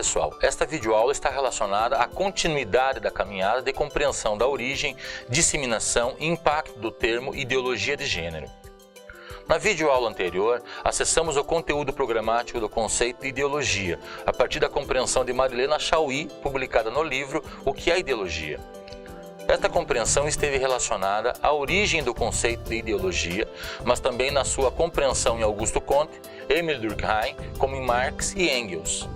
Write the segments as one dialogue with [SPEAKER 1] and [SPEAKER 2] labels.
[SPEAKER 1] pessoal, esta videoaula está relacionada à continuidade da caminhada de compreensão da origem, disseminação e impacto do termo ideologia de gênero. Na videoaula anterior, acessamos o conteúdo programático do conceito de ideologia, a partir da compreensão de Marilena Chauí, publicada no livro O que é Ideologia. Esta compreensão esteve relacionada à origem do conceito de ideologia, mas também na sua compreensão em Augusto Comte, Emile Durkheim, como em Marx e Engels.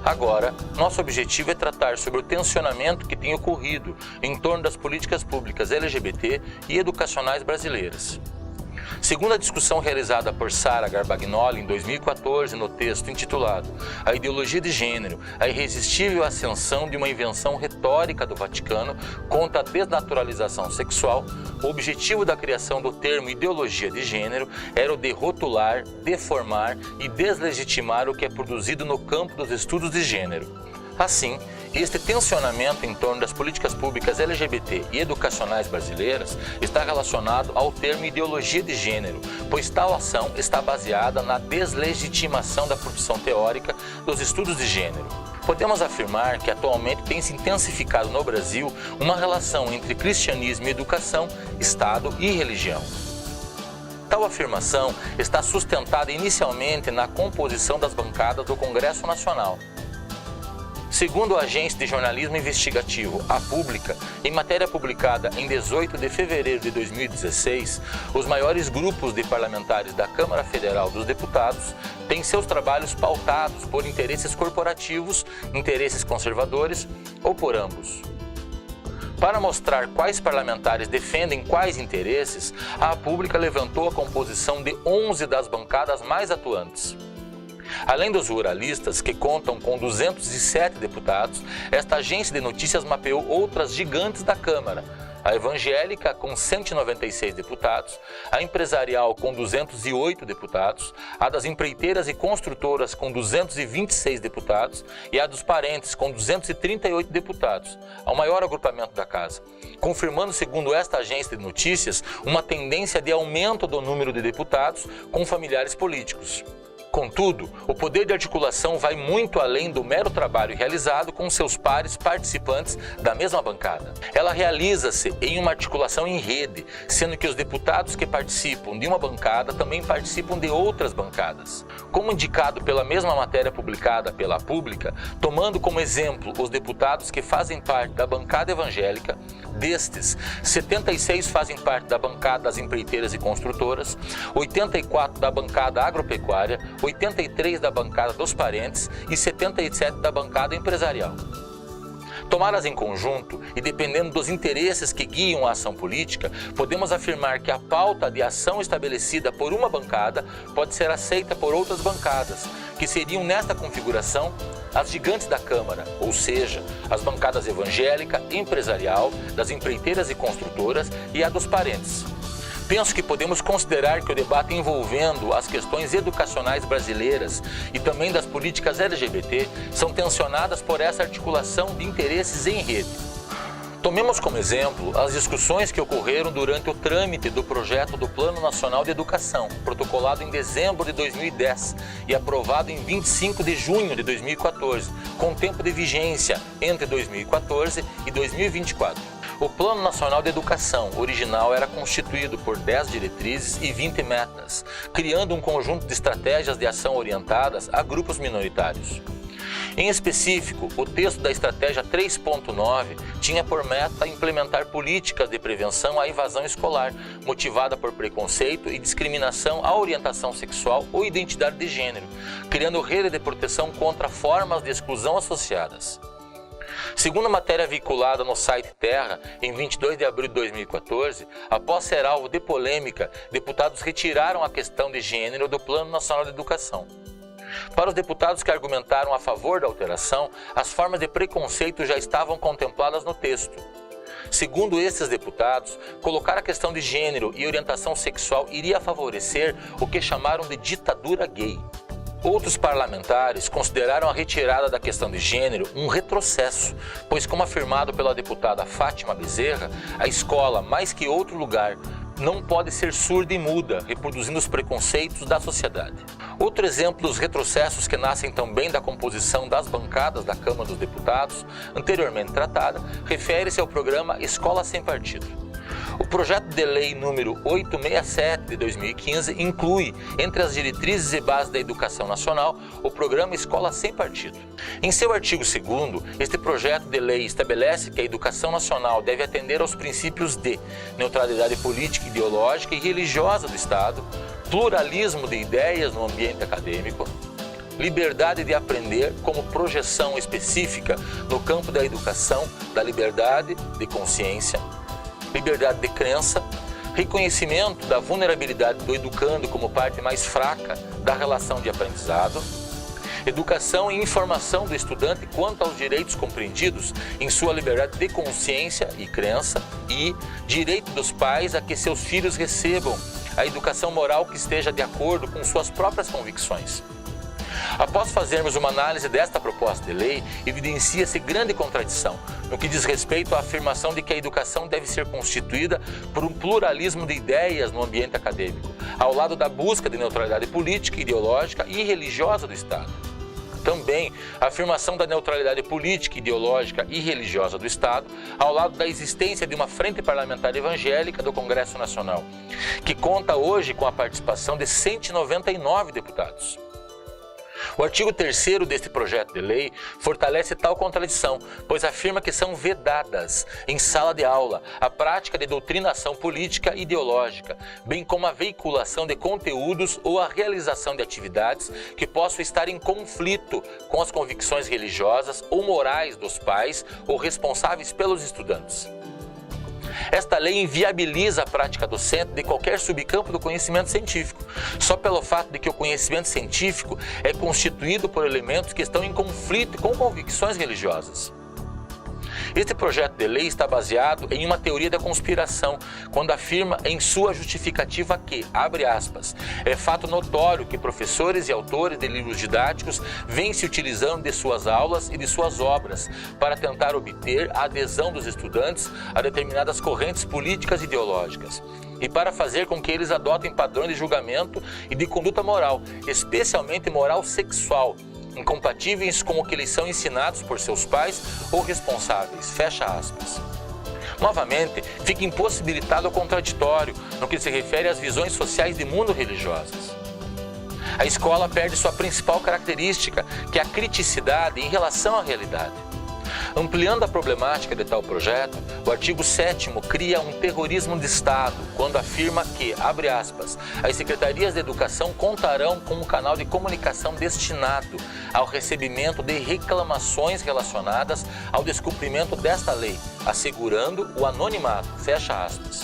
[SPEAKER 1] Agora, nosso objetivo é tratar sobre o tensionamento que tem ocorrido em torno das políticas públicas LGBT e educacionais brasileiras. Segundo a discussão realizada por Sara Garbagnoli em 2014 no texto intitulado A Ideologia de Gênero, a irresistível ascensão de uma invenção retórica do Vaticano contra a desnaturalização sexual, o objetivo da criação do termo ideologia de gênero era o de rotular, deformar e deslegitimar o que é produzido no campo dos estudos de gênero. Assim, este tensionamento em torno das políticas públicas LGBT e educacionais brasileiras está relacionado ao termo ideologia de gênero, pois tal ação está baseada na deslegitimação da produção teórica dos estudos de gênero. Podemos afirmar que atualmente tem se intensificado no Brasil uma relação entre cristianismo e educação, Estado e religião. Tal afirmação está sustentada inicialmente na composição das bancadas do Congresso Nacional. Segundo a agência de jornalismo investigativo, a Pública, em matéria publicada em 18 de fevereiro de 2016, os maiores grupos de parlamentares da Câmara Federal dos Deputados têm seus trabalhos pautados por interesses corporativos, interesses conservadores ou por ambos. Para mostrar quais parlamentares defendem quais interesses, a Pública levantou a composição de 11 das bancadas mais atuantes. Além dos ruralistas, que contam com 207 deputados, esta agência de notícias mapeou outras gigantes da Câmara: a evangélica, com 196 deputados, a empresarial, com 208 deputados, a das empreiteiras e construtoras, com 226 deputados, e a dos parentes, com 238 deputados, ao maior agrupamento da Casa, confirmando, segundo esta agência de notícias, uma tendência de aumento do número de deputados com familiares políticos. Contudo, o poder de articulação vai muito além do mero trabalho realizado com seus pares participantes da mesma bancada. Ela realiza-se em uma articulação em rede, sendo que os deputados que participam de uma bancada também participam de outras bancadas. Como indicado pela mesma matéria publicada pela Pública, tomando como exemplo os deputados que fazem parte da bancada evangélica, destes, 76 fazem parte da bancada das empreiteiras e construtoras, 84 da bancada agropecuária, 83 da bancada dos parentes e 77 da bancada empresarial. Tomadas em conjunto e dependendo dos interesses que guiam a ação política, podemos afirmar que a pauta de ação estabelecida por uma bancada pode ser aceita por outras bancadas, que seriam nesta configuração as gigantes da Câmara, ou seja, as bancadas evangélica, empresarial, das empreiteiras e construtoras e a dos parentes. Penso que podemos considerar que o debate envolvendo as questões educacionais brasileiras e também das políticas LGBT são tensionadas por essa articulação de interesses em rede. Tomemos como exemplo as discussões que ocorreram durante o trâmite do projeto do Plano Nacional de Educação, protocolado em dezembro de 2010 e aprovado em 25 de junho de 2014, com tempo de vigência entre 2014 e 2024. O Plano Nacional de Educação original era constituído por 10 diretrizes e 20 metas, criando um conjunto de estratégias de ação orientadas a grupos minoritários. Em específico, o texto da Estratégia 3.9 tinha por meta implementar políticas de prevenção à evasão escolar, motivada por preconceito e discriminação à orientação sexual ou identidade de gênero, criando rede de proteção contra formas de exclusão associadas. Segundo a matéria veiculada no site Terra, em 22 de abril de 2014, após ser alvo de polêmica, deputados retiraram a questão de gênero do Plano Nacional de Educação. Para os deputados que argumentaram a favor da alteração, as formas de preconceito já estavam contempladas no texto. Segundo esses deputados, colocar a questão de gênero e orientação sexual iria favorecer o que chamaram de ditadura gay. Outros parlamentares consideraram a retirada da questão de gênero um retrocesso, pois, como afirmado pela deputada Fátima Bezerra, a escola, mais que outro lugar, não pode ser surda e muda, reproduzindo os preconceitos da sociedade. Outro exemplo dos retrocessos que nascem também da composição das bancadas da Câmara dos Deputados, anteriormente tratada, refere-se ao programa Escola Sem Partido. O projeto de lei número 867 de 2015 inclui, entre as diretrizes e bases da educação nacional, o programa Escola Sem Partido. Em seu artigo 2º, este projeto de lei estabelece que a educação nacional deve atender aos princípios de neutralidade política, ideológica e religiosa do Estado, pluralismo de ideias no ambiente acadêmico, liberdade de aprender como projeção específica no campo da educação, da liberdade de consciência, liberdade de crença, reconhecimento da vulnerabilidade do educando como parte mais fraca da relação de aprendizado, educação e informação do estudante quanto aos direitos compreendidos em sua liberdade de consciência e crença e direito dos pais a que seus filhos recebam a educação moral que esteja de acordo com suas próprias convicções. Após fazermos uma análise desta proposta de lei, evidencia-se grande contradição no que diz respeito à afirmação de que a educação deve ser constituída por um pluralismo de ideias no ambiente acadêmico, ao lado da busca de neutralidade política, ideológica e religiosa do Estado. Também a afirmação da neutralidade política, ideológica e religiosa do Estado, ao lado da existência de uma frente parlamentar evangélica do Congresso Nacional, que conta hoje com a participação de 199 deputados. O artigo 3º deste projeto de lei fortalece tal contradição, pois afirma que são vedadas, em sala de aula, a prática de doutrinação política e ideológica, bem como a veiculação de conteúdos ou a realização de atividades que possam estar em conflito com as convicções religiosas ou morais dos pais ou responsáveis pelos estudantes. Esta lei inviabiliza a prática docente de qualquer subcampo do conhecimento científico, só pelo fato de que o conhecimento científico é constituído por elementos que estão em conflito com convicções religiosas. Este projeto de lei está baseado em uma teoria da conspiração, quando afirma em sua justificativa que, abre aspas, é fato notório que professores e autores de livros didáticos vêm se utilizando de suas aulas e de suas obras para tentar obter a adesão dos estudantes a determinadas correntes políticas e ideológicas, e para fazer com que eles adotem padrões de julgamento e de conduta moral, especialmente moral sexual, incompatíveis com o que eles são ensinados por seus pais ou responsáveis, fecha aspas. Novamente, fica impossibilitado o contraditório no que se refere às visões sociais de mundo religiosas. A escola perde sua principal característica, que é a criticidade em relação à realidade. Ampliando a problemática de tal projeto, o artigo 7º cria um terrorismo de Estado, quando afirma que, abre aspas, as secretarias de educação contarão com um canal de comunicação destinado ao recebimento de reclamações relacionadas ao descumprimento desta lei, assegurando o anonimato, fecha aspas.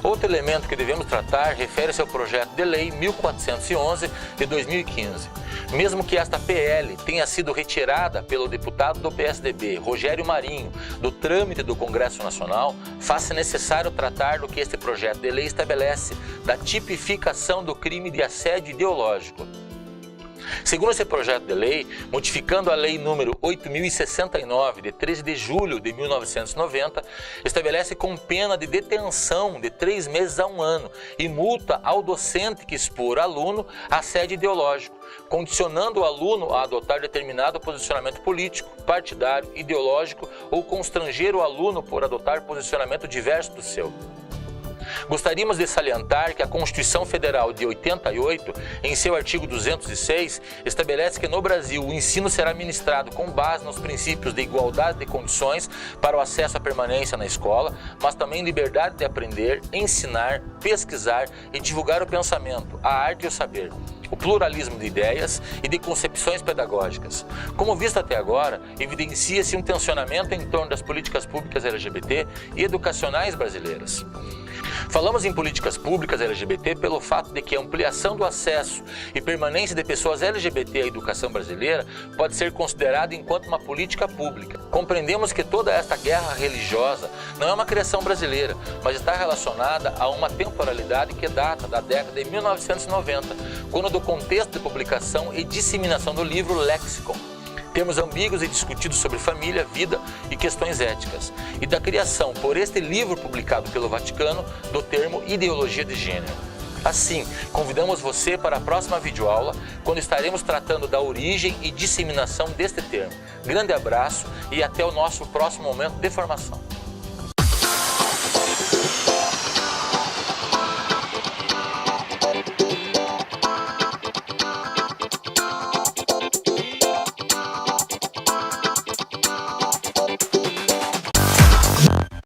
[SPEAKER 1] Outro elemento que devemos tratar refere-se ao projeto de lei 1411 de 2015. Mesmo que esta PL tenha sido retirada pelo deputado do PSDB, Rogério Marinho, do trâmite do Congresso Nacional, faz-se necessário tratar do que este projeto de lei estabelece, da tipificação do crime de assédio ideológico. Segundo esse projeto de lei, modificando a Lei número 8.069, de 13 de julho de 1990, estabelece com pena de detenção de 3 meses a 1 ano e multa ao docente que expor aluno a assédio ideológico, condicionando o aluno a adotar determinado posicionamento político, partidário, ideológico ou constranger o aluno por adotar posicionamento diverso do seu. Gostaríamos de salientar que a Constituição Federal de 88, em seu artigo 206, estabelece que no Brasil o ensino será ministrado com base nos princípios de igualdade de condições para o acesso à permanência na escola, mas também liberdade de aprender, ensinar, pesquisar e divulgar o pensamento, a arte e o saber, o pluralismo de ideias e de concepções pedagógicas. Como visto até agora, evidencia-se um tensionamento em torno das políticas públicas LGBT e educacionais brasileiras. Falamos em políticas públicas LGBT pelo fato de que a ampliação do acesso e permanência de pessoas LGBT à educação brasileira pode ser considerada enquanto uma política pública. Compreendemos que toda esta guerra religiosa não é uma criação brasileira, mas está relacionada a uma temporalidade que data da década de 1990, quando do contexto de publicação e disseminação do livro Lexicon, termos ambíguos e discutidos sobre família, vida e questões éticas, e da criação, por este livro publicado pelo Vaticano, do termo ideologia de gênero. Assim, convidamos você para a próxima videoaula, quando estaremos tratando da origem e disseminação deste termo. Grande abraço e até o nosso próximo momento de formação.